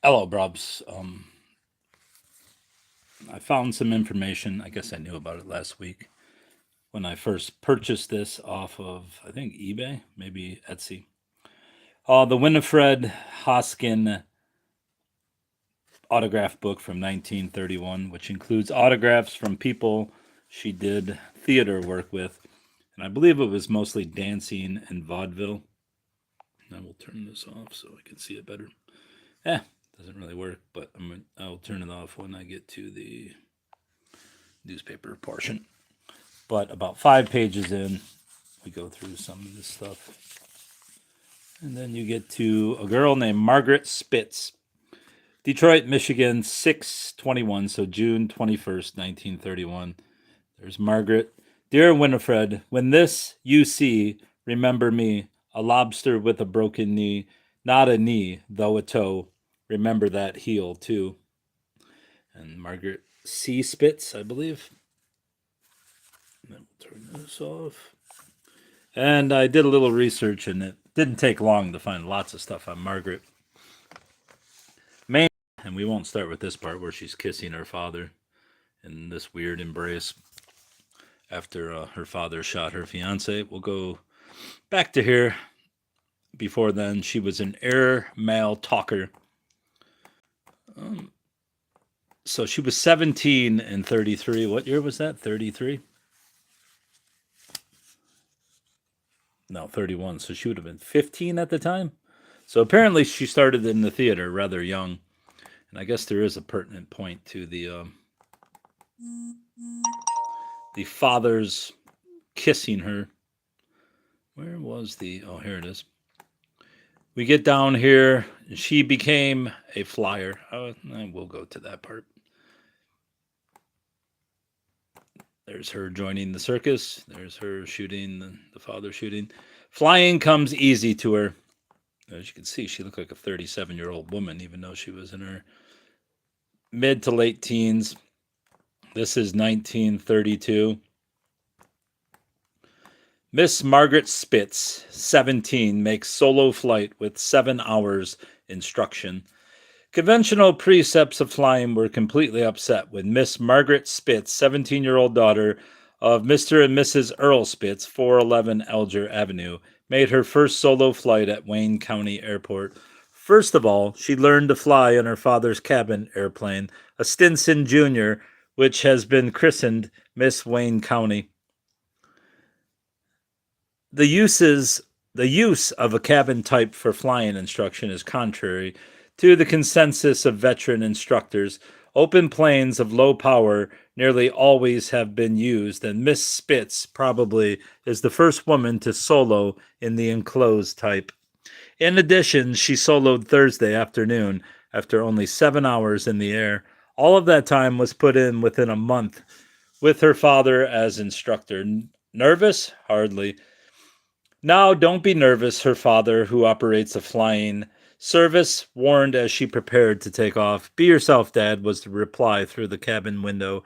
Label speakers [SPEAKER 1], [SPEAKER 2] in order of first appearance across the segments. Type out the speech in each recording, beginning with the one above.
[SPEAKER 1] Hello, Brubs. I found some information. I guess I knew about it last week when I first purchased this off of, I think, eBay, maybe Etsy. The Winifred Hoskin Autograph Book from 1931, which includes autographs from people she did theater work with. And I believe it was mostly dancing and vaudeville. I will turn this off so I can see it better. Doesn't really work, but I'll turn it off when I get to the newspaper portion. But about 5 pages in, we go through some of this stuff. And then you get to a girl named Margaret Spitz, Detroit, Michigan, 6/21, so June 21st, 1931. There's Margaret. Dear Winifred, when this you see, remember me, a lobster with a broken knee, not a knee, though a toe. Remember that heel, too. And Margaret C. Spitz, I believe. And then we'll turn this off. And I did a little research, and it didn't take long to find lots of stuff on Margaret. Main, and we won't start with this part where she's kissing her father in this weird embrace after her father shot her fiance. We'll go back to here. Before then, she was an air mail talker. So she was 17 and 33. What year was that? 33? No, 31. So she would have been 15 at the time. So apparently she started in the theater rather young. And I guess there is a pertinent point to the father's kissing her. Where was the... Oh, here it is. We get down here. She became a flyer. We'll go to that part. There's her joining the circus. There's her shooting, the father shooting. Flying comes easy to her. As you can see, she looked like a 37-year-old woman, even though she was in her mid to late teens. This is 1932. Miss Margaret Spitz, 17, makes solo flight with 7 hours instruction. Conventional precepts of flying were completely upset when Miss Margaret Spitz, 17-year-old daughter of Mr. and Mrs. Earl Spitz, 411 Alger Avenue, made her first solo flight at Wayne County Airport. First of all, she learned to fly in her father's cabin airplane, a Stinson Jr., which has been christened Miss Wayne County. The use of a cabin type for flying instruction is contrary to the consensus of veteran instructors. Open planes of low power nearly always have been used, and Miss Spitz probably is the first woman to solo in the enclosed type. In addition, she soloed Thursday afternoon after only 7 hours in the air. All of that time was put in within a month with her father as instructor. Nervous? Hardly. Now, don't be nervous, her father, who operates a flying service, warned as she prepared to take off. Be yourself, Dad, was the reply through the cabin window.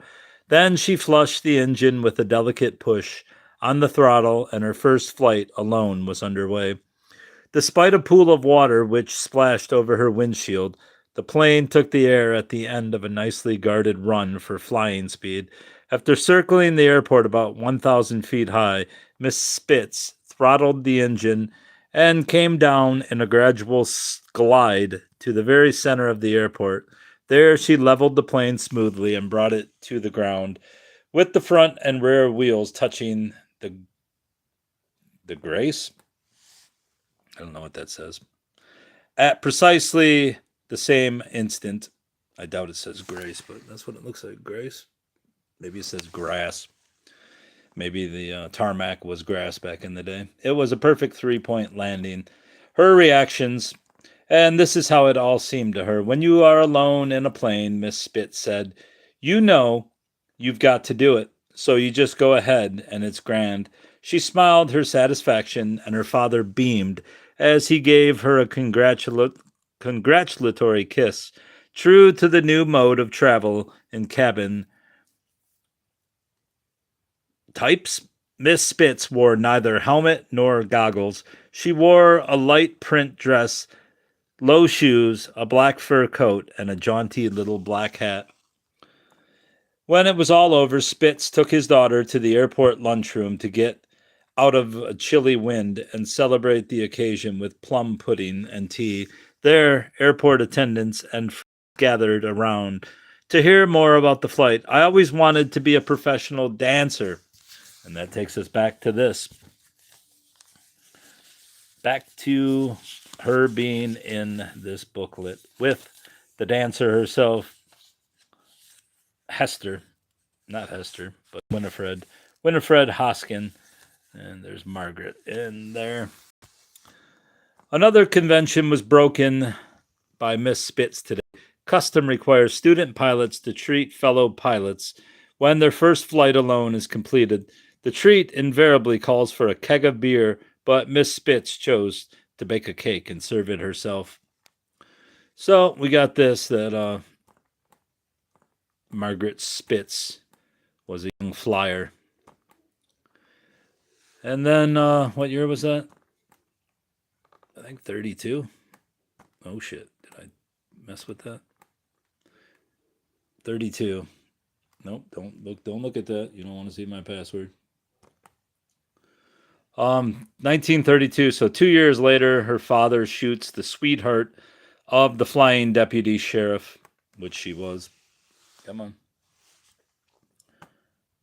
[SPEAKER 1] Then she flushed the engine with a delicate push on the throttle, and her first flight alone was underway. Despite a pool of water which splashed over her windshield, the plane took the air at the end of a nicely guarded run for flying speed. After circling the airport about 1,000 feet high, Miss Spitz throttled the engine and came down in a gradual glide to the very center of the airport. There she leveled the plane smoothly and brought it to the ground, with the front and rear wheels touching the grace. I don't know what that says. At precisely the same instant, I doubt it says grace, but that's what it looks like, grace. Maybe it says grass. Maybe the tarmac was grass back in the day. It was a perfect 3-point landing. Her reactions, and this is how it all seemed to her. When you are alone in a plane, Miss Spitz said, you know you've got to do it, so you just go ahead, and it's grand. She smiled her satisfaction, and her father beamed as he gave her a congratulatory kiss. True to the new mode of travel in cabin types, Miss Spitz wore neither helmet nor goggles. She wore a light print dress low shoes, a black fur coat, and a jaunty little black hat. When it was all over, Spitz took his daughter to the airport lunchroom to get out of a chilly wind and celebrate the occasion with plum pudding and tea. There, airport attendants and friends gathered around to hear more about the flight. I always wanted to be a professional dancer. And that takes us back to this. Back to her being in this booklet with the dancer herself, not Hester, but Winifred Hoskin, and there's Margaret in there. Another convention was broken by Miss Spitz today. Custom requires student pilots to treat fellow pilots when their first flight alone is completed. The treat invariably calls for a keg of beer, but Miss Spitz chose to bake a cake and serve it herself. So we got this, that Margaret Spitz was a young flyer. And then, what year was that? I think 32. Oh shit, did I mess with that? 32. Nope, don't look at that. You don't want to see my password. 1932, so 2 years later, her father shoots the sweetheart of the flying deputy sheriff, which she was. Come on.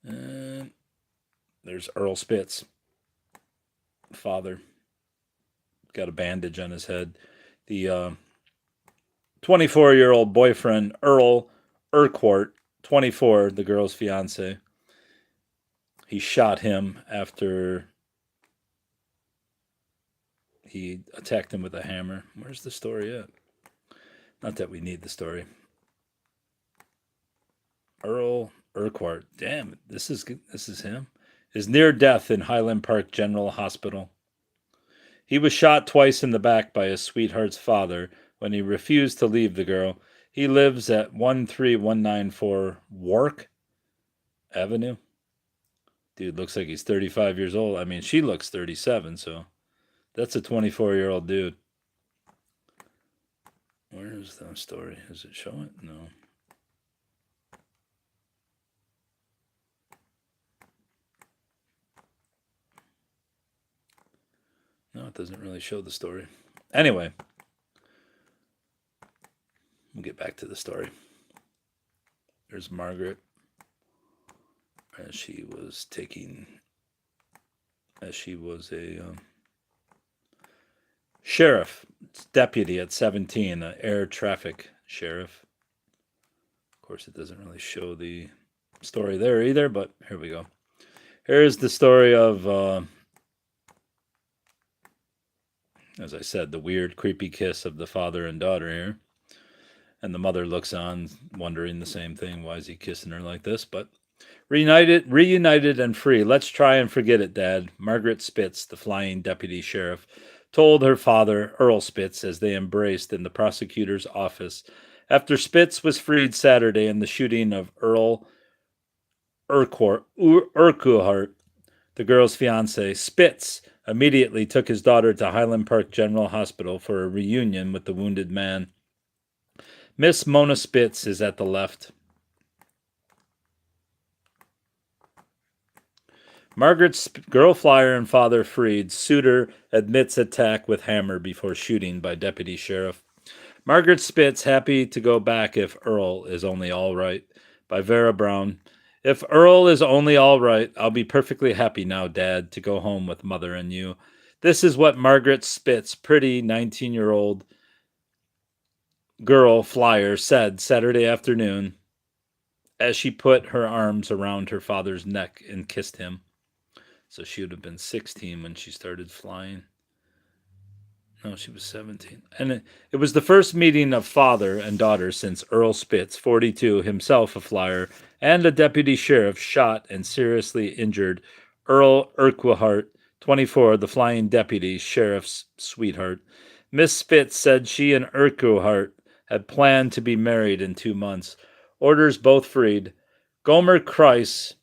[SPEAKER 1] And there's Earl Spitz, father. Got a bandage on his head. The 24-year-old boyfriend, Earl Urquhart, 24, the girl's fiance. He shot him after he attacked him with a hammer. Where's the story at? Not that we need the story. Earl Urquhart. Damn, this is him. Is near death in Highland Park General Hospital. He was shot twice in the back by his sweetheart's father when he refused to leave the girl. He lives at 13194 Wark Avenue. Dude looks like he's 35 years old. I mean, she looks 37, so that's a 24-year-old dude. Where is the story? Does it show it? No. No, it doesn't really show the story. Anyway, we'll get back to the story. There's Margaret as she was a sheriff, deputy at 17, an air traffic sheriff. Of course, it doesn't really show the story there either, but here we go. Here's the story of, as I said, the weird, creepy kiss of the father and daughter here. And the mother looks on, wondering the same thing. Why is he kissing her like this? But reunited and free. Let's try and forget it, Dad. Margaret Spitz, the flying deputy sheriff, told her father, Earl Spitz, as they embraced in the prosecutor's office. After Spitz was freed Saturday in the shooting of Earl Urquhart, the girl's fiancé, Spitz immediately took his daughter to Highland Park General Hospital for a reunion with the wounded man. Miss Mona Spitz is at the left. Margaret's girl flyer and father freed. Suitor admits attack with hammer before shooting by deputy sheriff. Margaret Spitz happy to go back if Earl is only all right, by Vera Brown. If Earl is only all right, I'll be perfectly happy now, Dad, to go home with Mother and you. This is what Margaret Spitz, pretty 19-year-old girl flyer, said Saturday afternoon as she put her arms around her father's neck and kissed him. So she would have been 16 when she started flying. No, she was 17. And it was the first meeting of father and daughter since Earl Spitz, 42, himself a flyer, and a deputy sheriff shot and seriously injured Earl Urquhart, 24, the flying deputy sheriff's sweetheart. Miss Spitz said she and Urquhart had planned to be married in 2 months. Orders both freed. Gomer Kreis,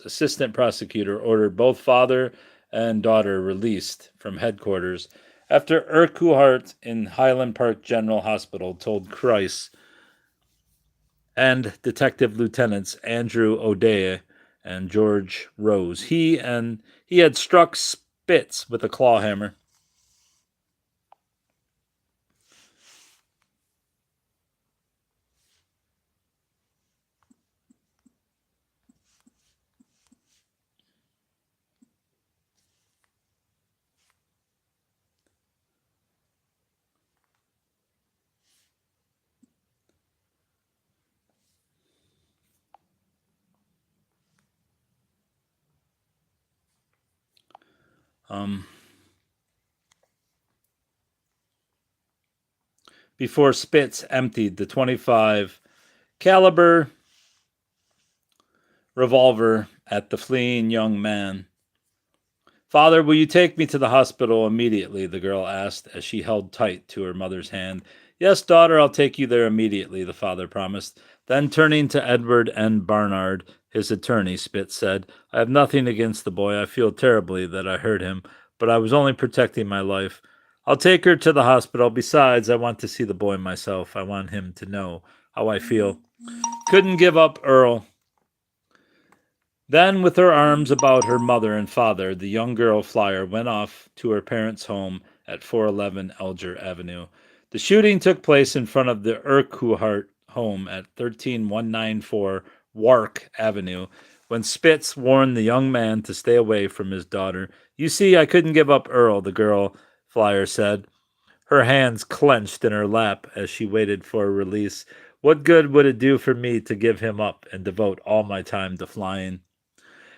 [SPEAKER 1] assistant prosecutor, ordered both father and daughter released from headquarters after Urquhart in Highland Park General Hospital told Christ and Detective Lieutenants Andrew O'Day and George Rose. He had struck Spitz with a claw hammer. Um, before Spitz emptied the 25 caliber revolver at the fleeing young man. Father, will you take me to the hospital immediately? The girl asked as she held tight to her mother's hand. Yes, daughter, I'll take you there immediately, the father promised. Then turning to Edward N. Barnard, his attorney, Spitz said, I have nothing against the boy. I feel terribly that I hurt him, but I was only protecting my life. I'll take her to the hospital. Besides, I want to see the boy myself. I want him to know how I feel. Couldn't give up Earl. Then, with her arms about her mother and father, the young girl flyer went off to her parents' home at 411 Elger Avenue. The shooting took place in front of the Urquhart home at 13194 Wark Avenue when Spitz warned the young man to stay away from his daughter. You see, I couldn't give up Earl, the girl flyer said, her hands clenched in her lap as she waited for a release. What good would it do for me to give him up and devote all my time to flying?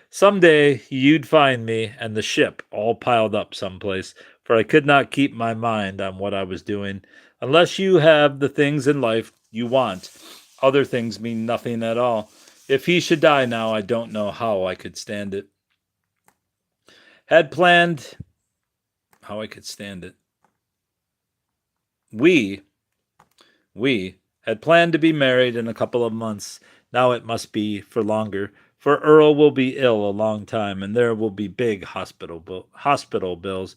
[SPEAKER 1] Someday you'd find me and the ship all piled up someplace, for I could not keep my mind on what I was doing. Unless you have the things in life you want, other things mean nothing at all. If he should die now, I don't know how I could stand it. Had planned how I could stand it. We had planned to be married in a couple of months. Now it must be for longer, for Earl will be ill a long time, and there will be big hospital bills.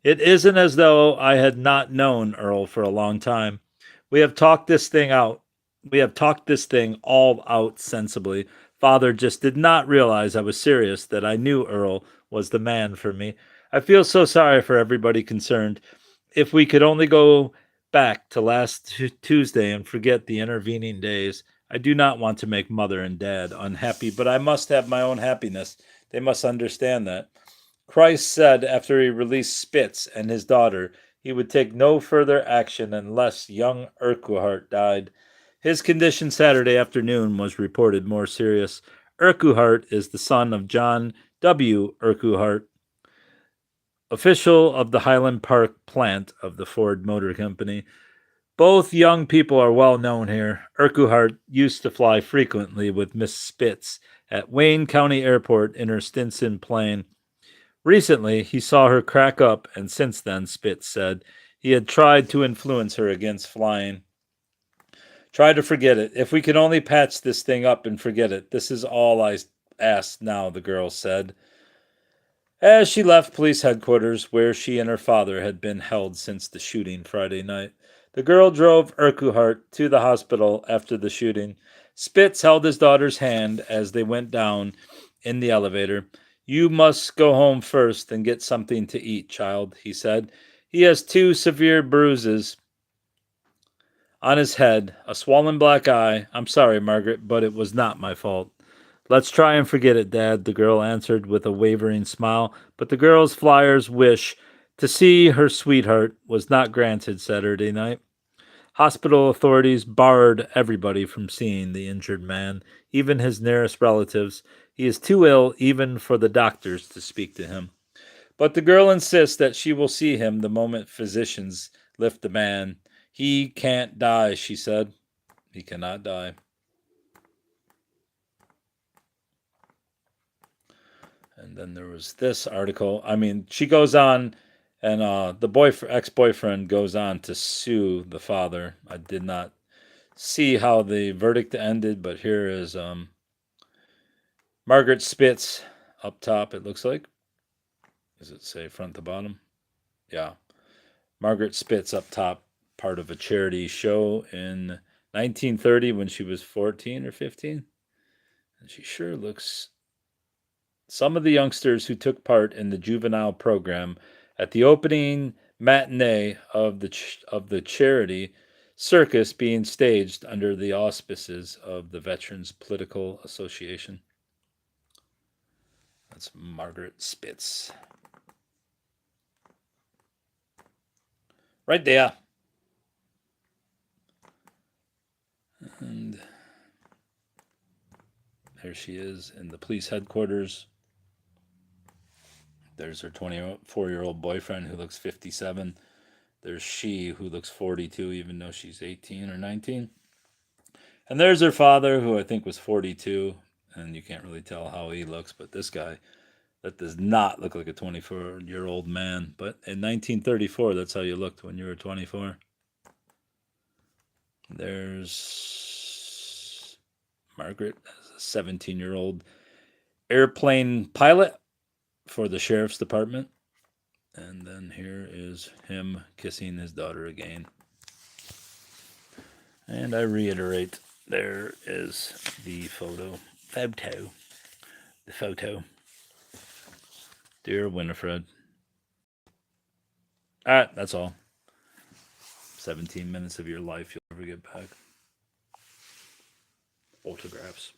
[SPEAKER 1] It isn't as though I had not known Earl for a long time. We have talked this thing out. We have talked this thing all out sensibly. Father just did not realize I was serious, that I knew Earl was the man for me. I feel so sorry for everybody concerned. If we could only go back to last Tuesday and forget the intervening days. I do not want to make mother and dad unhappy, but I must have my own happiness. They must understand that. Christ said after he released Spitz and his daughter, he would take no further action unless young Urquhart died. His condition Saturday afternoon was reported more serious. Urquhart is the son of John W. Urquhart, official of the Highland Park plant of the Ford Motor Company. Both young people are well known here. Urquhart used to fly frequently with Miss Spitz at Wayne County Airport in her Stinson plane. Recently, he saw her crack up, and since then, Spitz said, he had tried to influence her against flying. Try to forget it. If we can only patch this thing up and forget it, this is all I ask now, the girl said, as she left police headquarters where she and her father had been held since the shooting Friday night. The girl drove Urquhart to the hospital after the shooting. Spitz held his daughter's hand as they went down in the elevator. You must go home first and get something to eat, child, he said. He has 2 severe bruises on his head, a swollen black eye. I'm sorry, Margaret, but it was not my fault. Let's try and forget it, Dad, the girl answered with a wavering smile, but the girl's flyer's wish to see her sweetheart was not granted Saturday night. Hospital authorities barred everybody from seeing the injured man, even his nearest relatives. He is too ill even for the doctors to speak to him. But the girl insists that she will see him the moment physicians lift the man. He can't die, she said. He cannot die. And then there was this article. I mean, she goes on, and the ex-boyfriend goes on to sue the father. I did not see how the verdict ended, but here is Margaret Spitz up top, it looks like. Does it say front to bottom? Yeah. Margaret Spitz up top, part of a charity show in 1930 when she was 14 or 15. And she sure looks. Some of the youngsters who took part in the juvenile program at the opening matinee of the charity circus being staged under the auspices of the Veterans Political Association. That's Margaret Spitz. Right there. And there she is in the police headquarters. There's her 24-year-old boyfriend who looks 57. There's she who looks 42, even though she's 18 or 19. And there's her father, who I think was 42. And you can't really tell how he looks, but this guy, that does not look like a 24-year-old man. But in 1934, that's how you looked when you were 24. There's Margaret as a 17-year-old airplane pilot for the sheriff's department. And then here is him kissing his daughter again. And I reiterate, there is the photo. The photo. Dear Winifred. All right, that's all. 17 minutes of your life you'll never get back. Autographs.